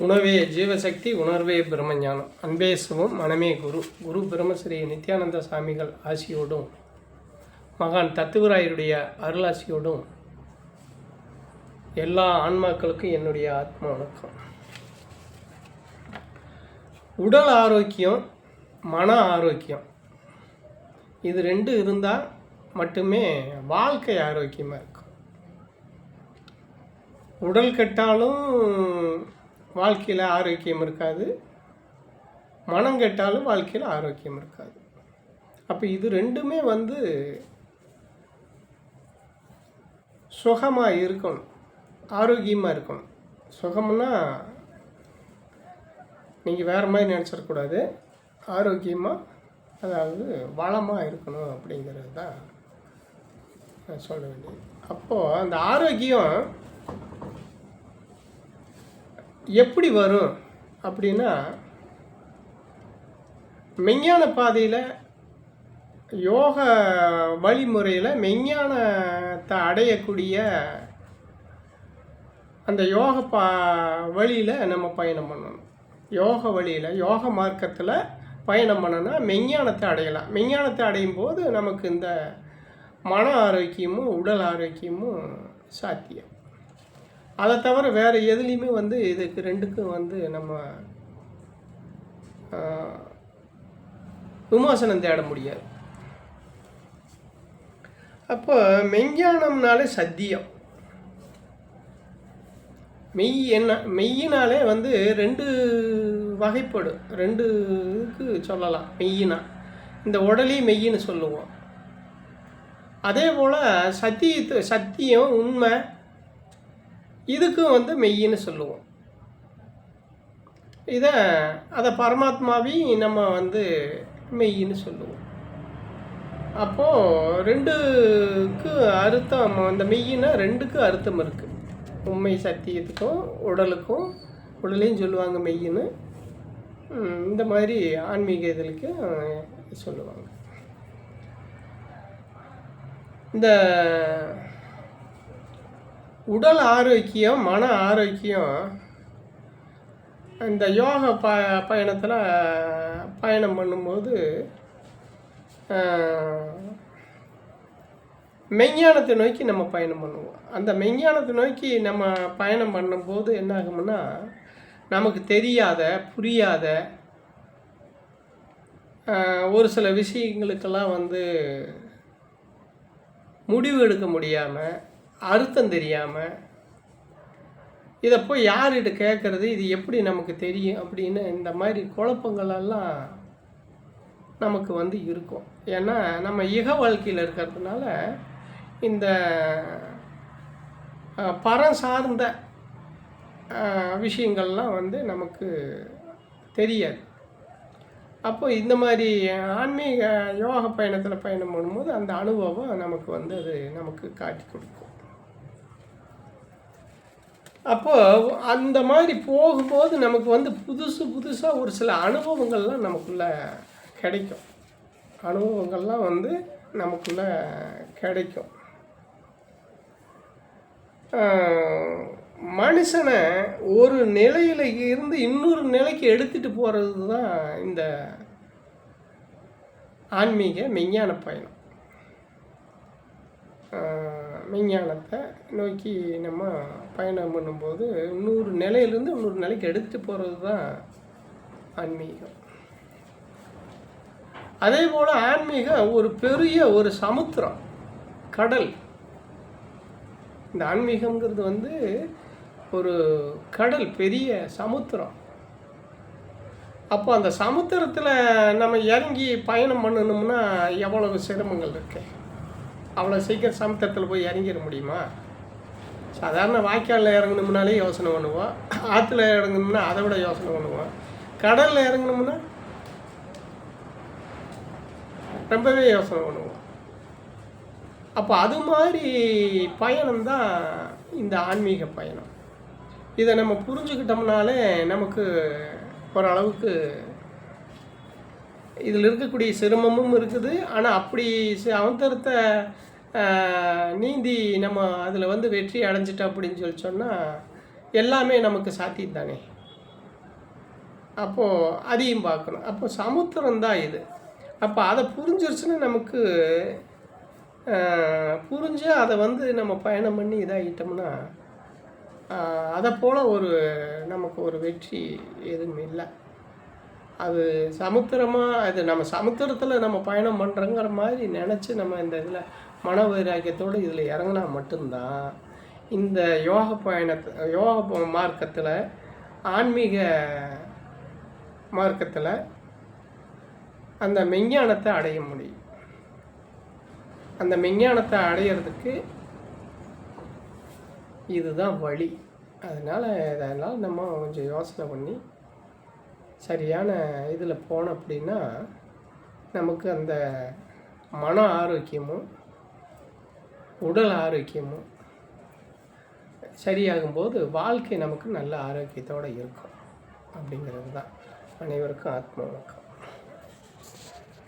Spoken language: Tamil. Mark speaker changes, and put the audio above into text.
Speaker 1: உணவே ஜீவசக்தி, உணர்வே பிரம்மஞானம். அன்பே சிவம், மனமே குரு. குரு பிரம்மஸ்ரீ நித்யானந்த சாமிகள் ஆசியோடும் மகான் தத்துவராயருடைய அருளாசியோடும் எல்லா ஆன்மாக்களுக்கும் என்னுடைய ஆத்மா வணக்கம். உடல் ஆரோக்கியம், மன ஆரோக்கியம், இது ரெண்டு இருந்தால் மட்டுமே வாழ்க்கை ஆரோக்கியமாக இருக்கும். உடல் கெட்டாலும் வாழ்க்கையில் ஆரோக்கியம் இருக்காது, மனம் கெட்டாலும் வாழ்க்கையில் ஆரோக்கியம் இருக்காது. அப்போ இது ரெண்டுமே சுகமாக இருக்கணும், ஆரோக்கியமாக இருக்கணும். சுகம்னா நீங்கள் வேறு மாதிரி நினச்சிடக்கூடாது. ஆரோக்கியமாக, அதாவது வளமாக இருக்கணும் அப்படிங்கிறது தான் நான் சொல்ல வேண்டியது. அப்போது அந்த ஆரோக்கியம் எப்படி வரும் அப்படின்னா, மெஞ்ஞான பாதையில், யோக வழிமுறையில் மெஞ்ஞானத்தை அடையக்கூடிய அந்த யோக வழியில் நம்ம பயணம் பண்ணணும். யோக வழியில், யோக மார்க்கத்தில் பயணம் பண்ணனா மெஞ்ஞானத்தை அடையலாம். மெஞ்ஞானத்தை அடையும் போது நமக்கு இந்த மன ஆரோக்கியமும் உடல் ஆரோக்கியமும் சாத்தியம். அதை தவிர வேறு எதுலேயுமே இதுக்கு ரெண்டுக்கும் நம்ம விமோசனம் தேட முடியாது. அப்போ மெஞ்ஞானம்னாலே சத்தியம். மெய்யினாலே ரெண்டு வகைப்படும், ரெண்டு இதுக்கு சொல்லலாம். மெய்யினா இந்த உடலையும் மெய்யின்னு சொல்லுவோம். அதே போல் சத்தியம், உண்மை, இதுக்கும் மெய்யின்னு சொல்லுவோம். அதை பரமாத்மாவையும் நம்ம மெய்யின்னு சொல்லுவோம். அப்போது ரெண்டுக்கு அர்த்தம், அந்த மெய்யினா ரெண்டுக்கு அர்த்தம் இருக்குது. உண்மை சத்தியத்துக்கும் உடலுக்கும், உடலையும் சொல்லுவாங்க மெய்யின்னு. இந்த மாதிரி ஆன்மீக இதழுக்கு சொல்லுவாங்க. இந்த உடல் ஆரோக்கியம், மன ஆரோக்கியம் இந்த யோக பயணத்தில் பயணம் பண்ணும்போது மெஞ்ஞானத்தை நோக்கி நம்ம பயணம் பண்ணுவோம். அந்த மெஞ்ஞானத்தை நோக்கி நம்ம பயணம் பண்ணும்போது என்ன ஆகும்னா, நமக்கு தெரியாத, புரியாத ஒரு சில விஷயங்களுக்கெல்லாம் முடிவு எடுக்க முடியாமல், அர்த்தம் தெரியாமல், இதை போய் யார்கிட்ட கேட்குறது, இது எப்படி நமக்கு தெரியும் அப்படின்னு இந்த மாதிரி குழப்பங்களெல்லாம் நமக்கு இருக்கும். ஏன்னா நம்ம இக வாழ்க்கையில் இருக்கிறதுனால இந்த பரம் சார்ந்த விஷயங்கள்லாம் நமக்கு தெரியாது. அப்போ இந்த மாதிரி ஆன்மீக யோக பயணத்தில் பயணம் பண்ணும்போது அந்த அனுபவம் நமக்கு அது நமக்கு காட்டி கொடுக்கும். அப்போது அந்த மாதிரி போகும்போது நமக்கு புதுசாக ஒரு சில அனுபவங்கள்லாம் நமக்குள்ளே கிடைக்கும். அனுபவங்கள்லாம் நமக்குள்ளே கிடைக்கும். மனுஷனை ஒரு நிலையில் இருந்து இன்னொரு நிலைக்கு எடுத்துகிட்டு போகிறது தான் இந்த ஆன்மீக மெஞ்ஞான பயணம். மெஞ்ஞானத்தை நோக்கி நம்ம பயணம் பண்ணும்போது இன்னொரு நிலையிலேருந்து இன்னொரு நிலைக்கு எடுத்துகிட்டு போகிறது தான் ஆன்மீகம். அதே போல் ஆன்மீகம் ஒரு பெரிய ஒரு சமுத்திரம், கடல். இந்த ஆன்மீகம்ங்கிறது ஒரு கடல், பெரிய சமுத்திரம். அப்போ அந்த சமுத்திரத்தில் நம்ம இறங்கி பயணம் பண்ணணும்னா எவ்வளவு சிரமங்கள் இருக்கு. அவ்வளோ சீக்கிரம் சமுத்திரத்தில் போய் இறங்கிட முடியுமா? சாதாரண வாய்க்காலில் இறங்கணும்னாலே யோசனை பண்ணுவோம், ஆற்றுல இறங்கணும்னா அதை விட யோசனை பண்ணுவோம், கடலில் இறங்கணும்னா ரொம்பவே யோசனை பண்ணுவோம். அப்போ அது மாதிரி பயணம்தான் இந்த ஆன்மீக பயணம். இதை நம்ம புரிஞ்சுக்கிட்டோம்னாலே நமக்கு ஓரளவுக்கு இதில் இருக்கக்கூடிய சிரமமும் இருக்குது. ஆனால் அப்படி அவசரத்தை நீந்தி நம்ம அதில் வெற்றி அடைஞ்சிட்டோம் அப்படின்னு சொன்னால் எல்லாமே நமக்கு சாத்தியம் தானே. அப்போது அதையும் பார்க்கணும். அப்போ சமுத்திரம் தான் இது. அப்போ அதை புரிஞ்சிருச்சுன்னா நமக்கு புரிஞ்சு அதை வந்து நம்ம பயணம் பண்ணி இதாகிட்டோம்னா அதை போல் நமக்கு ஒரு வெற்றி எதுவும் இல்லை. அது சமுத்திரமாக அது நம்ம சமுத்திரத்தில் நம்ம பயணம் பண்ணுறோங்கிற மாதிரி நினச்சி நம்ம இந்த இதில் மன வைராக்கியத்தோடு இதில் இறங்கினா மட்டும்தான் இந்த யோக மார்க்கத்தில் ஆன்மீக மார்க்கத்தில் அந்த மெஞ்ஞானத்தை அடைய முடியும். அந்த மெஞ்ஞானத்தை அடையிறதுக்கு இதுதான் வழி. அதனால் நம்ம கொஞ்சம் யோசனை பண்ணி சரியான இதில் போனோம் அப்படின்னா நமக்கு அந்த மன ஆரோக்கியமும் உடல் ஆரோக்கியமும் சரியாகும்போது வாழ்க்கை நமக்கு நல்ல ஆரோக்கியத்தோடு இருக்கும் அப்படிங்கிறது தான். அனைவருக்கும் ஆத்ம வணக்கம்.